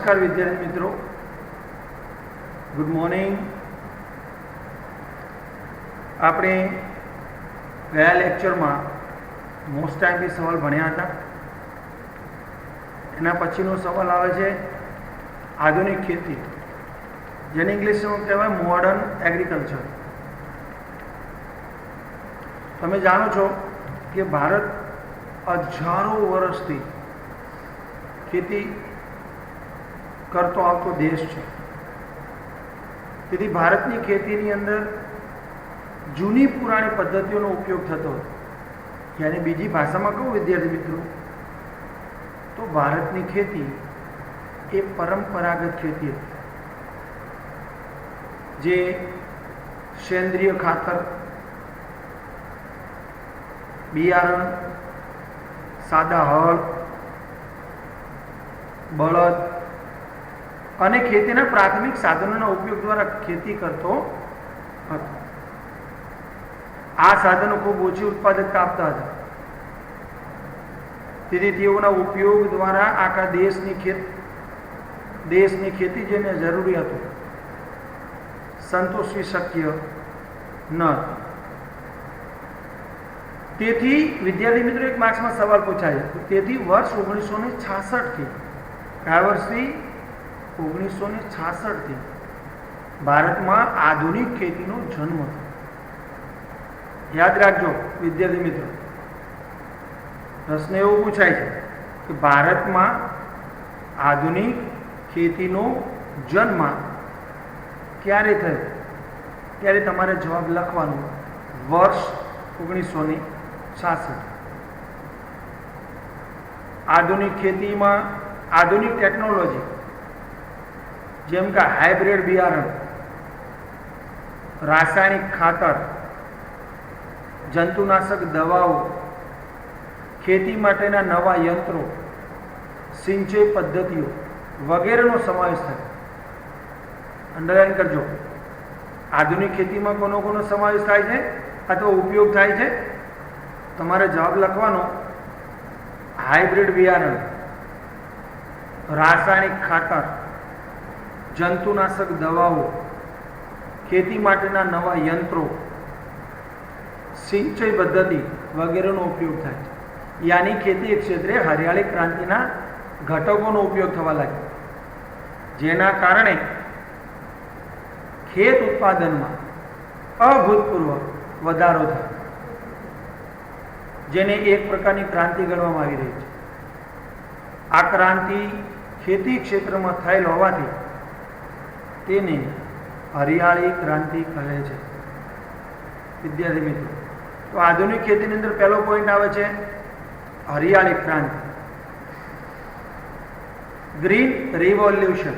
નમસ્કાર વિદ્યાર્થી મિત્રો, ગુડ મોર્નિંગ. આપણે ગયા લેક્ચરમાં મોસ્ટ ટાઈમથી સવાલ ભણ્યા હતા. એના પછીનો સવાલ આવે છે આધુનિક ખેતી, જેને ઇંગ્લિશમાં કહેવાય મોડર્ન એગ્રીકલ્ચર. તમે જાણો છો કે ભારત હજારો વર્ષથી ખેતી કરતો આવતો દેશ છે. તેથી ભારતની ખેતીની અંદર જૂની પુરાણી પદ્ધતિઓનો ઉપયોગ થતો હતો. જ્યારે બીજી ભાષામાં કહું વિદ્યાર્થી મિત્રો, તો ભારતની ખેતી એ પરંપરાગત ખેતી હતી, જે સેન્દ્રિય ખાતર, બિયારણ, સાદા હળ, બળદ અને ખેતીના પ્રાથમિક સાધનોના ઉપયોગ દ્વારા ખેતી કરતો હતો. આ સાધનો ખૂબ ઓછી ઉત્પાદકતા આપતા હતા. તેથી તેઓના ઉપયોગ દ્વારા આખા દેશની ખેતી જેને જરૂરી હતું સંતોષવી શક્ય ન હતી. તેથી વિદ્યાર્થી મિત્રો, એક માર્ક્સમાં સવાલ પૂછાય છે. તેથી વર્ષ 1966 કયા વર્ષથી? 1966 ભારતમાં આધુનિક ખેતીનો જન્મ થયો. યાદ રાખજો વિદ્યાર્થી મિત્રો, પ્રશ્ન એવો પૂછાય છે કે ભારતમાં આધુનિક ખેતીનો જન્મ ક્યારે થયો? ત્યારે તમારે જવાબ લખવાનો વર્ષ 1966. આધુનિક ખેતીમાં આધુનિક ટેકનોલોજી જેમ કે હાઇબ્રિડ બિયારણ, રાસાયણિક ખાતર, જંતુનાશક દવાઓ, ખેતી માટેના નવા યંત્રો, સિંચાઈ પદ્ધતિઓ વગેરેનો સમાવેશ થાય. અંડરલાઈન કરજો. આધુનિક ખેતીમાં કોનો સમાવેશ થાય છે અથવા ઉપયોગ થાય છે? તમારે જવાબ લખવાનો હાઇબ્રિડ બિયારણ, રાસાયણિક ખાતર, જંતુનાશક દવાઓ, ખેતી માટેના નવા યંત્રો, સિંચાઈ પદ્ધતિ વગેરેનો ઉપયોગ થાય છે. યાની ખેતી ક્ષેત્રે હરિયાળી ક્રાંતિના ઘટકોનો ઉપયોગ થવા લાગ્યો, જેના કારણે ખેત ઉત્પાદનમાં અભૂતપૂર્વ વધારો થયો, જેને એક પ્રકારની ક્રાંતિ ગણવામાં આવી રહી છે. આ ક્રાંતિ ખેતી ક્ષેત્રમાં થયેલ હોવાથી તેને હરિયાળી ક્રાંતિ કહે છે. વિદ્યાર્થી મિત્રો, તો આધુનિક ખેતીની અંદર પહેલો પોઈન્ટ આવે છે હરિયાળી ક્રાંતિ, ગ્રીન રિવોલ્યુશન.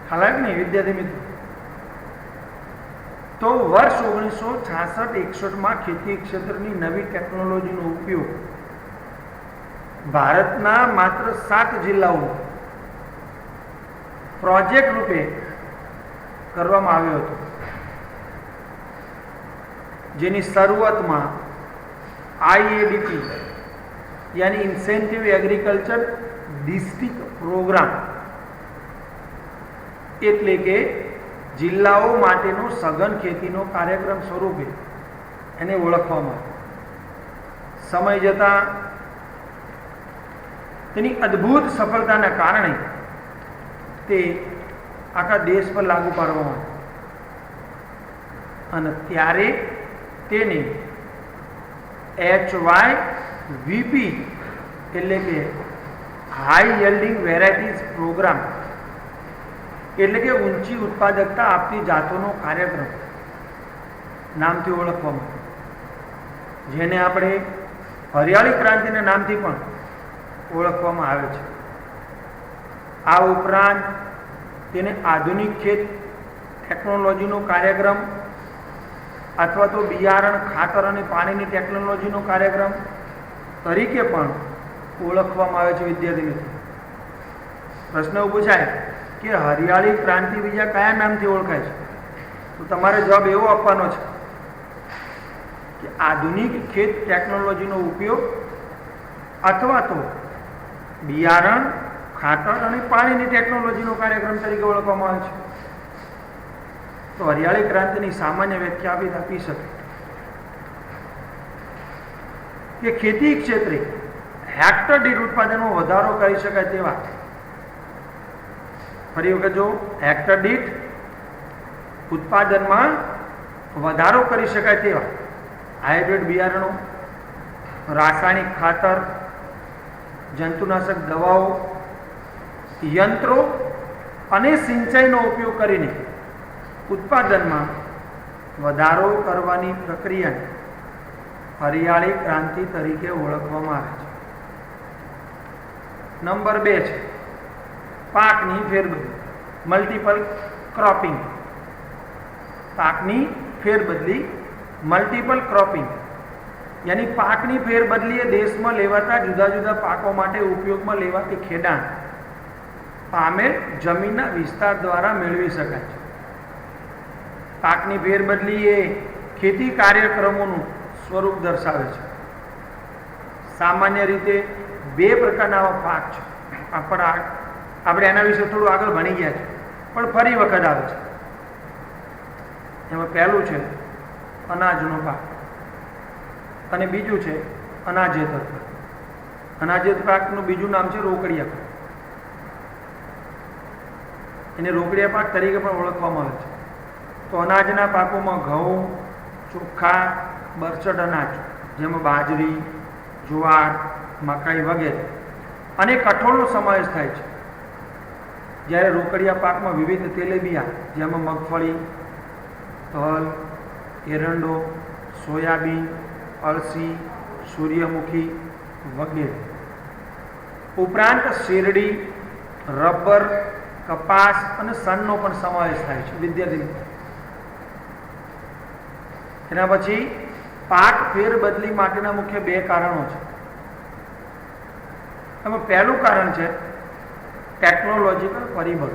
હાલાક નહીં વિદ્યાર્થી મિત્રો, તો વર્ષ 1966-61 ખેતી ક્ષેત્રની નવી ટેકનોલોજીનો ઉપયોગ ભારતના માત્ર 7 જિલ્લાઓ પ્રોજેક્ટ રૂપે કરવામાં આવ્યો હતો, જેની શરૂઆતમાં IADP યાની ઇન્સેન્ટિવ એગ્રીકલ્ચર ડિસ્ટ્રિક્ટ પ્રોગ્રામ, એટલે કે જિલ્લાઓ માટેનો સઘન ખેતીનો કાર્યક્રમ સ્વરૂપે એને ઓળખવામાં આવે. સમય જતાં તેની અદ્ભુત સફળતાના કારણે તે આખા દેશ પર લાગુ પાડવામાં આવે અને ત્યારે તેને HYVP એટલે કે હાઈ યલ્ડિંગ વેરાયટીઝ પ્રોગ્રામ, એટલે કે ઊંચી ઉત્પાદકતા આપતી જાતોનો કાર્યક્રમ નામથી ઓળખવામાં આવે, જેને આપણે હરિયાળી ક્રાંતિના નામથી પણ ઓળખવામાં આવે છે. આ ઉપરાંત તેને આધુનિક ખેત ટેકનોલોજીનો કાર્યક્રમ અથવા તો બિયારણ, ખાતર અને પાણીની ટેકનોલોજીનો કાર્યક્રમ તરીકે પણ ઓળખવામાં આવે છે. વિદ્યાર્થી મિત્રો, પ્રશ્ન પૂછાય કે હરિયાળી ક્રાંતિ બીજા કયા નામથી ઓળખાય છે? તો તમારે જવાબ એવો આપવાનો છે કે આધુનિક ખેત ટેકનોલોજીનો ઉપયોગ અથવા તો બિયારણ, ખાતર અને પાણીની ટેકનોલોજીનો કાર્યક્રમ તરીકે ઓળખવામાં આવે છે. તો હરિયાળી ક્રાંતિની સામાન્ય વ્યાખ્યા આપી શકે કે ખેતી ક્ષેત્રે હેક્ટર દીઠ ઉત્પાદનમાં વધારો કરી શકાય તેવા, ફરી વખત જો, હેક્ટર દીઠ ઉત્પાદનમાં વધારો કરી શકાય તેવા હાઇબ્રિડ બિયારણો, રાસાયણિક ખાતર, જંતુનાશક દવાઓ, યંત્રો અને સિંચાઈનો ઉપયોગ કરીને ઉત્પાદનમાં વધારો કરવાની પ્રક્રિયાને હરિયાળી ક્રાંતિ તરીકે ઓળખવામાં આવે છે. નંબર 2 છે પાકની ફેરબદલી, મલ્ટિપલ ક્રોપિંગ. પાકની ફેરબદલી, મલ્ટિપલ ક્રોપિંગ યાની પાકની ફેરબદલી એ દેશમાં લેવાતા જુદા જુદા પાકો માટે ઉપયોગમાં લેવાતી ખેડાણ પામેલ જમીનના વિસ્તાર દ્વારા મેળવી શકાય છે. પાકની ફેરબદલી એ ખેતી કાર્યક્રમોનું સ્વરૂપ દર્શાવે છે. સામાન્ય રીતે 2 પ્રકારના આવા પાક છે. આપણે એના વિશે થોડું આગળ ભણી ગયા છે, પણ ફરી વખત આવે છે. એમાં પહેલું છે અનાજનો પાક અને બીજું છે અનાજેતર પાક. અનાજેતર પાકનું બીજું નામ છે રોકડિયા પાક. એને રોકડિયા પાક તરીકે પણ ઓળખવામાં આવે છે. તો અનાજના પાકોમાં ઘઉં, ચોખા, બરછટ અનાજ જેમાં બાજરી, જુવાર, મકાઈ વગેરે અને કઠોળનો સમાવેશ થાય છે. જ્યારે રોકડિયા પાકમાં વિવિધ તેલીબિયાં જેમાં મગફળી, તલ, એરંડો, સોયાબીન, અળસી, સૂર્યમુખી વગેરે ઉપરાંત શેરડી, રબર, કપાસ અને સનનો પણ સમાવેશ થાય છે. વિદ્યાર્થી, એના પછી પાક ફેરબદલી માટેના મુખ્ય 2 કારણો છે. એમાં પહેલું કારણ છે ટેકનોલોજીકલ પરિબળ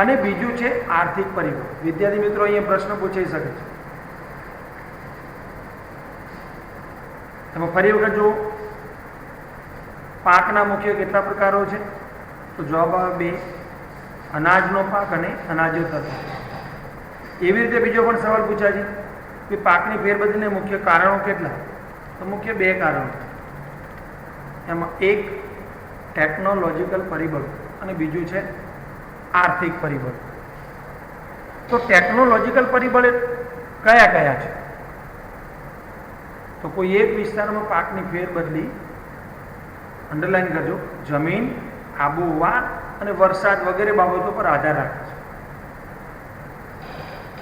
અને બીજું છે આર્થિક પરિબળ. વિદ્યાર્થી મિત્રો, અહીંયા પ્રશ્ન પૂછાઈ શકે છે. એમાં ફરી વખત જો, પાકના મુખ્ય કેટલા પ્રકારો છે? તો જવાબ આવે 2, અનાજનો પાક અને અનાજેતર પાક. એવી રીતે બીજો પણ સવાલ પૂછાય છે કે પાકની ફેરબદલીના મુખ્ય કારણો કેટલા? તો મુખ્ય 2 કારણો. એમાં એક ટેકનોલોજીકલ પરિબળ અને બીજું છે આર્થિક પરિબળ. તો ટેકનોલોજીકલ પરિબળ કયા કયા છે? તો કોઈ એક વિસ્તારમાં પાકની ફેરબદલી, અંડરલાઈન કરજો, જમીન, આબોહવા અને વરસાદ વગેરે બાબતો પર આધાર રાખે છે.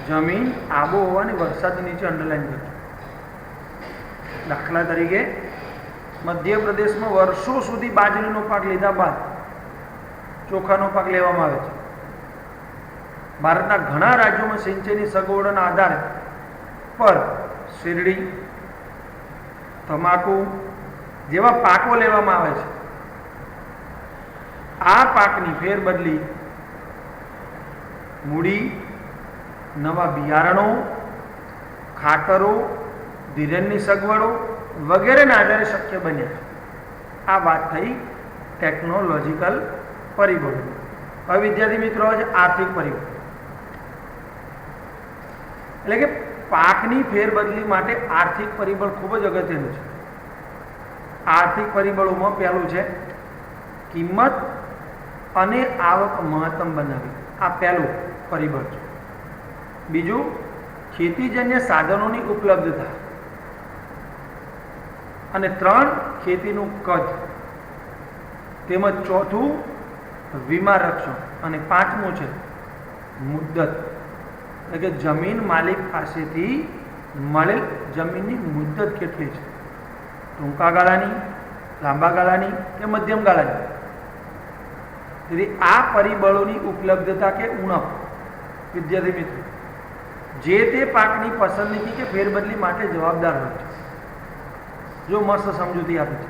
જમીન, આબોહવા અને વરસાદ નીચે અંડરલાઈન કરજો. દાખલા તરીકે મધ્યપ્રદેશમાં વર્ષો સુધી બાજરીનો પાક લીધા બાદ ચોખાનો પાક લેવામાં આવે છે. ભારતના ઘણા રાજ્યોમાં સિંચાઈની સગવડોના આધારે પર શેરડી, તમાકુ જેવા પાકો લેવામાં આવે છે. આ પાકની ફેરબદલી મૂડી, નવા બિયારણો, ખાતરો, ધિરાણની સગવડો વગેરેના આધારે શક્ય બન્યા છે. આ વાત થઈ ટેકનોલોજીકલ પરિબળો. હવે વિદ્યાર્થી મિત્રો, આર્થિક પરિબળ એટલે કે પાકની ફેરબદલી માટે આર્થિક પરિબળ ખૂબ જ અગત્યનું છે. આર્થિક પરિબળોમાં પહેલું છે કિંમત અને આવક મહત્તમ બનાવવી. આ પહેલું પરિબળ છે. બીજું ખેતીજન્ય સાધનોની ઉપલબ્ધતા અને 3 ખેતીનું કદ, તેમજ ચોથું વીમા રક્ષણ અને 5મું છે મુદ્દત, એટલે કે જમીન માલિક પાસેથી મળેલ જમીનની મુદ્દત કેટલી છે, ટૂંકા ગાળાની, લાંબા ગાળાની કે મધ્યમ ગાળાની. તેથી આ પરિબળોની ઉપલબ્ધતા કે ઉણપ વિદ્યાર્થી મિત્રો જે તે પાકની પસંદગી કે ફેરબદલી માટે જવાબદાર હોય છે. જો મસ્ત સમજૂતી આપી છે.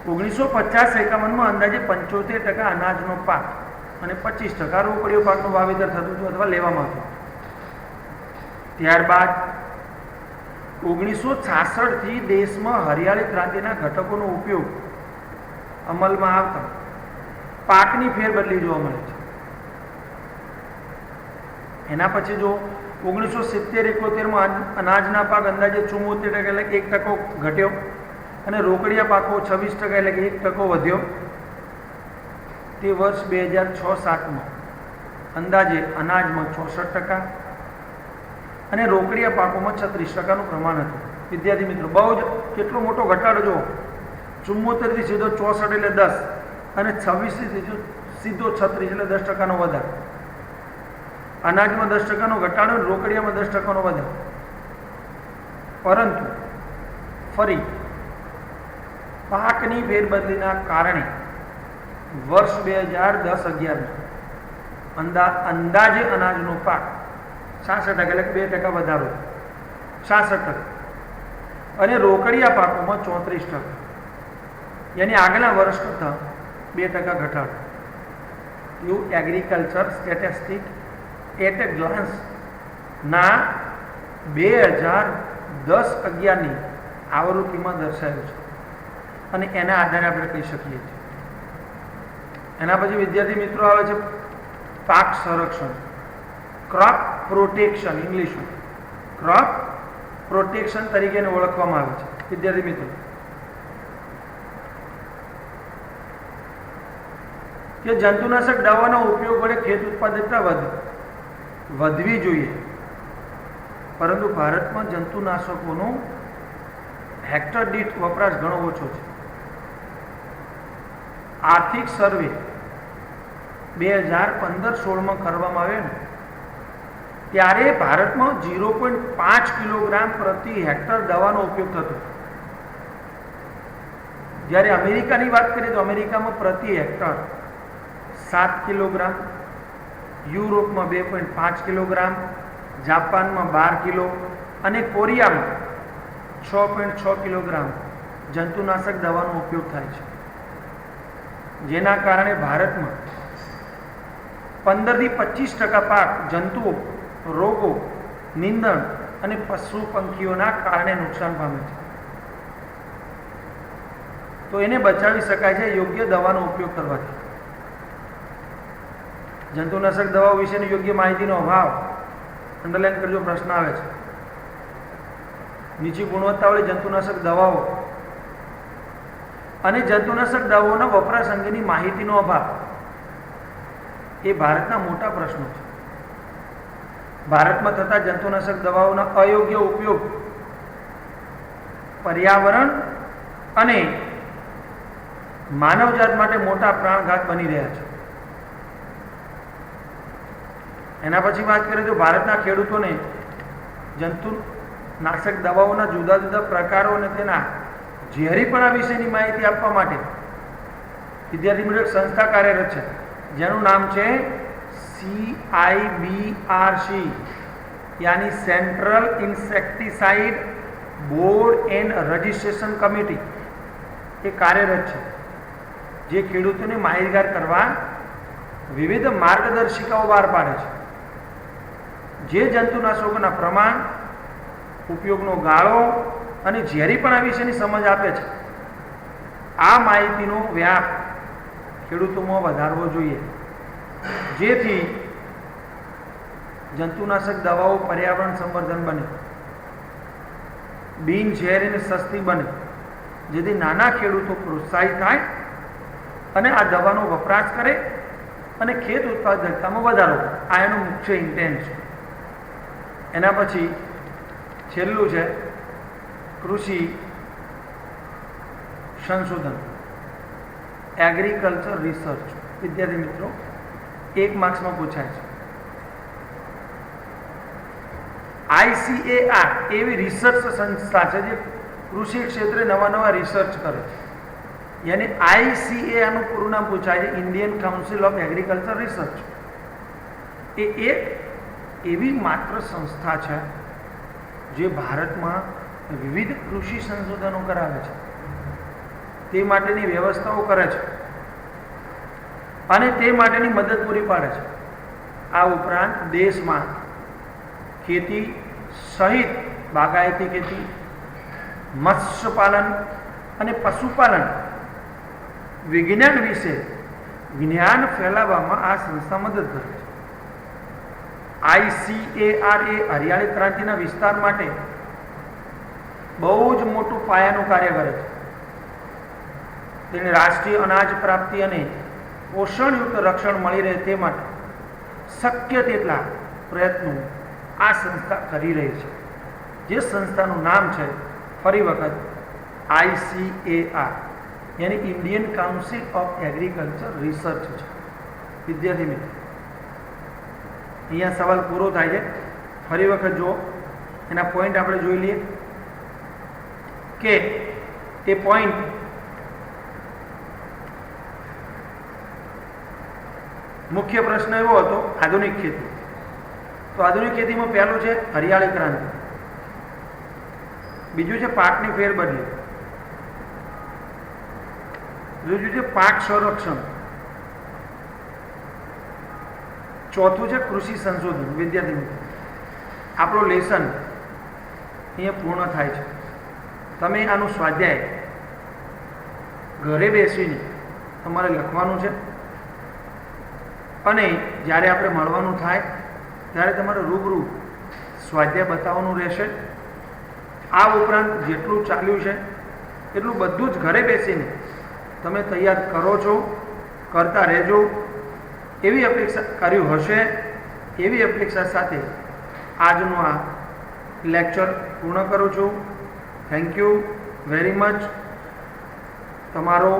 1950-51માં અંદાજે 75% અનાજનો પાક અને 25% રોકડીયો પાકનું વાવેતર થતું હતું અથવા લેવામાં આવતું. ત્યારબાદ 1966થી દેશમાં હરિયાળી ક્રાંતિના ઘટકોનો ઉપયોગ અમલમાં આવતા પાકની ફેરબદલી જોવા મળે છે. એના પછી જો 1970-71માં અનાજના પાક અંદાજે 74% એટલે 1% ઘટ્યો અને રોકડિયા પાકો 26% એટલે 1% વધ્યો. તે વર્ષ 2006-07માં અંદાજે અનાજમાં 64% અને રોકડિયા પાકોમાં 36%નું પ્રમાણ હતું. વિદ્યાર્થી મિત્રો, બહુ જ કેટલો મોટો ઘટાડો જો 74થી સીધો 64 એટલે 10 અને 26થી સીધો 36 એટલે 10%નો વધારો. અનાજમાં 10%નો ઘટાડો, રોકડિયામાં 10%નો વધારો. પરંતુ ફરી પાકની ફેરબદલીના કારણે વર્ષ 2010-11માં અંદાજે અનાજનો પાક 66% એટલે 2% વધારો, 66%, અને રોકડિયા પાકોમાં 34%, યાની આગલા વર્ષ કરતાં 2% ઘટાડો. એવું agriculture statistic at a glance ના 2010-11ની આવૃત્તિમાં દર્શાવ્યું છે અને એના આધારે આપણે કહી શકીએ છીએ. એના પછી વિદ્યાર્થી મિત્રો આવે છે પાક સંરક્ષણ, ક્રોપ પ્રોટેક્શન. ઇંગ્લિશમાં ક્રોપ પ્રોટેક્શન તરીકે ઓળખવામાં આવે છે. વિદ્યાર્થી મિત્રો, કે જંતુનાશક દવાનો ઉપયોગ વડે ખેત ઉત્પાદકતા વધવી જોઈએ, પરંતુ ભારતમાં જંતુનાશકોનો હેક્ટર દીઠ વપરાશ ઘણો ઓછો છે. આર્થિક સર્વે 2015-16માં કરવામાં આવ્યો ને ત્યારે ભારતમાં 0.5 કિલોગ્રામ પ્રતિ હેક્ટર દવાનો ઉપયોગ થતો, જ્યારે અમેરિકાની વાત કરીએ તો અમેરિકામાં પ્રતિ હેક્ટર 7 કિલોગ્રામ, યુરોપમાં 2.5 કિલોગ્રામ, જાપાનમાં 12 કિલો અને કોરિયામાં 6.6 કિલોગ્રામ જંતુનાશક દવાનો ઉપયોગ થાય છે. જેના કારણે ભારતમાં 15-25% પાક જંતુઓ, રોગો, નીંદણ અને પશુ પંખીઓના કારણે નુકસાન પામે છે. તો એને બચાવી શકાય છે યોગ્ય દવાનો ઉપયોગ કરવાથી. જંતુનાશક દવાઓ વિશેની યોગ્ય માહિતીનો અભાવ, અંડરલાઈન કરજો, પ્રશ્ન આવે છે. નીચી ગુણવત્તાવાળી જંતુનાશક દવાઓ અને જંતુનાશક દવાઓના વપરાશ અંગેની માહિતીનો અભાવ એ ભારતના મોટા પ્રશ્નો છે. ભારતમાં થતા જંતુનાશક દવાઓના અયોગ્ય ઉપયોગ પર્યાવરણ અને માનવજાત માટે મોટા પ્રાણઘાત બની રહ્યા છે. એના પછી વાત કરીએ તો ભારતના ખેડૂતોને જંતુનાશક દવાઓના જુદા જુદા પ્રકારો અને તેના ઝેરીપણા વિશેની માહિતી આપવા માટે વિદ્યાર્થી મિત્રો એક સંસ્થા કાર્યરત છે, જેનું નામ છે CIBRC, યાની central insecticide board and registration committee. એ કાર્યરત છે, જે ખેડૂતોને માહિતગાર કરવા વિવિધ માર્ગદર્શિકાઓ બહાર પાડે છે, જે જંતુનાશકોના પ્રમાણ, ઉપયોગનો ગાળો અને ઝેરીપણા વિશેની સમજ આપે છે. આ માહિતીનો વ્યાપ ખેડૂતોમાં વધારવો જોઈએ, જેથી જંતુનાશક દવાઓ પર્યાવરણ સંવર્ધન બને, બિનઝેરી અને સસ્તી બને, જેથી નાના ખેડૂતો પ્રોત્સાહિત થાય અને આ દવાનો વપરાશ કરે અને ખેત ઉત્પાદકતામાં વધારો કરે. આ એનો મુખ્ય ઇન્ટેન્ટ છે. એના પછી છેલ્લું છે કૃષિ સંશોધન, એગ્રીકલ્ચર રિસર્ચ. વિદ્યાર્થી મિત્રો, 1 માર્ક્સમાં પૂછાય છે. ICAR એવી રિસર્ચ સંસ્થા છે જે કૃષિ ક્ષેત્રે નવા રિસર્ચ કરે છે. યાની ICAR નું પૂરું નામ પૂછાય છે, Indian council of agriculture research. એ એક એવી માત્ર સંસ્થા છે જે ભારતમાં વિવિધ કૃષિ સંશોધનો કરાવે છે, તે માટેની વ્યવસ્થાઓ કરે છે અને તે માટેની મદદ પૂરી પાડે છે. આ ઉપરાંત દેશમાં ખેતી સહિત બાગાયતી ખેતી, મત્સ્યપાલન અને પશુપાલન વિજ્ઞાન વિશે જ્ઞાન ફેલાવવામાં આ સંસ્થા મદદ કરે છે. ICAR એ હરિયાળી ક્રાંતિના વિસ્તાર માટે બહુ જ મોટું પાયાનું કાર્ય કરે છે. તેને રાષ્ટ્રીય અનાજ પ્રાપ્તિ અને પોષણયુક્ત રક્ષણ મળી રહે તે માટે શક્ય તેટલા પ્રયત્નો આ સંસ્થા કરી રહી છે. જે સંસ્થાનું નામ છે ફરી વખત ICAR, यानी Indian council of agriculture research है. विद्यार्थी मित्र, अँ सवाल पूरो थाय छे. फरी वखत जो एना पॉइंट आपणे जोई लीए के ए पॉइंट मुख्य प्रश्न एवो हतो आधुनिक खेती. तो आधुनिक खेती में पहलू है हरियाળી क्रांति, बीजू है पाकनी फेरबदली, ત્રીજું છે પાક સંરક્ષણ, ચોથું છે કૃષિ સંશોધન. વિદ્યાર્થી મિત્રો, આપણો લેસન અહીંયા પૂર્ણ થાય છે. તમે આનું સ્વાધ્યાય ઘરે બેસીને તમારે લખવાનું છે અને જ્યારે આપણે મળવાનું થાય ત્યારે તમારે રૂબરૂ સ્વાધ્યાય બતાવવાનું રહેશે. આ ઉપરાંત જેટલું ચાલ્યું છે એટલું બધું જ ઘરે બેસીને તમે તૈયાર કરો છો, કરતા રહેજો એવી અપેક્ષા કર્યું હશે. એવી અપેક્ષા સાથે આજનો આ લેક્ચર પૂર્ણ કરું છું. Thank you very much. તમારો